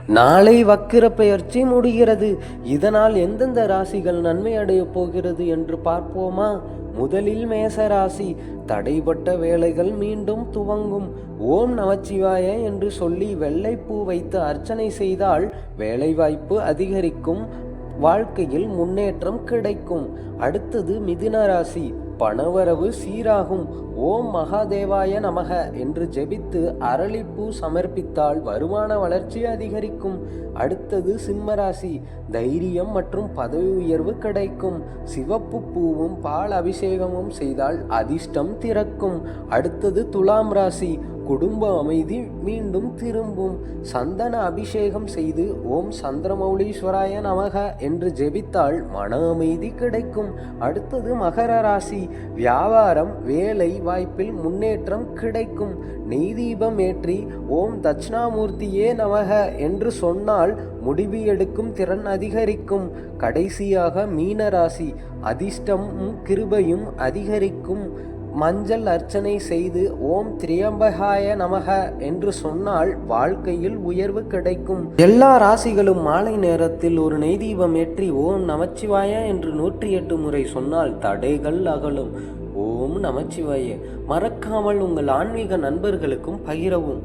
நாளை வக்கிர பெயர்ச்சி முடிகிறது. இதனால் எந்தெந்த ராசிகள் நன்மை அடையப் போகிறது என்று பார்ப்போமா? முதலில் மேச ராசி. தடைப்பட்ட வேலைகள் மீண்டும் துவங்கும். ஓம் நமச்சிவாய என்று சொல்லி வெள்ளைப்பூ வைத்து அர்ச்சனை செய்தால் வேலைவாய்ப்பு அதிகரிக்கும், வாழ்க்கையில் முன்னேற்றம் கிடைக்கும். அடுத்தது மிதுன ராசி. பணவரவு சீராகும். ஓம் மகாதேவாய நமக என்று ஜெபித்து அரளிப்பூ சமர்ப்பித்தால் வருமான வளர்ச்சி அதிகரிக்கும். அடுத்தது சிம்மராசி. தைரியம் மற்றும் பதவி உயர்வு கிடைக்கும். சிவப்பு பூவும் பால் அபிஷேகமும் செய்தால் அதிர்ஷ்டம் திறக்கும். அடுத்தது துலாம் ராசி. குடும்ப அமைதி மீண்டும் திரும்பும். சந்தன அபிஷேகம் செய்து ஓம் சந்திரமௌலீஸ்வராய நமக என்று ஜெபித்தால் மன அமைதி கிடைக்கும். அடுத்தது மகர ராசி. வியாபாரம் வேலை வாய்ப்பில் முன்னேற்றம் கிடைக்கும். நெய் தீபம் ஏற்றி ஓம் தட்சிணாமூர்த்தியே நமக என்று சொன்னால் முடிவு எடுக்கும் திறன் அதிகரிக்கும். கடைசியாக மீன ராசி. அதிர்ஷ்டமும் கிருபையும் அதிகரிக்கும். மஞ்சள் அர்ச்சனை செய்து ஓம் திரியம்பகாய நமக என்று சொன்னால் வாழ்க்கையில் உயர்வு கிடைக்கும். எல்லா ராசிகளும் மாலை நேரத்தில் ஒரு நெய் தீபம் ஏற்றி ஓம் நமச்சிவாய என்று 108 முறை சொன்னால் தடைகள் அகலும். ஓம் நமச்சிவாய. மறக்காமல் உங்கள் ஆன்மீக நண்பர்களுக்கும் பகிரவும்.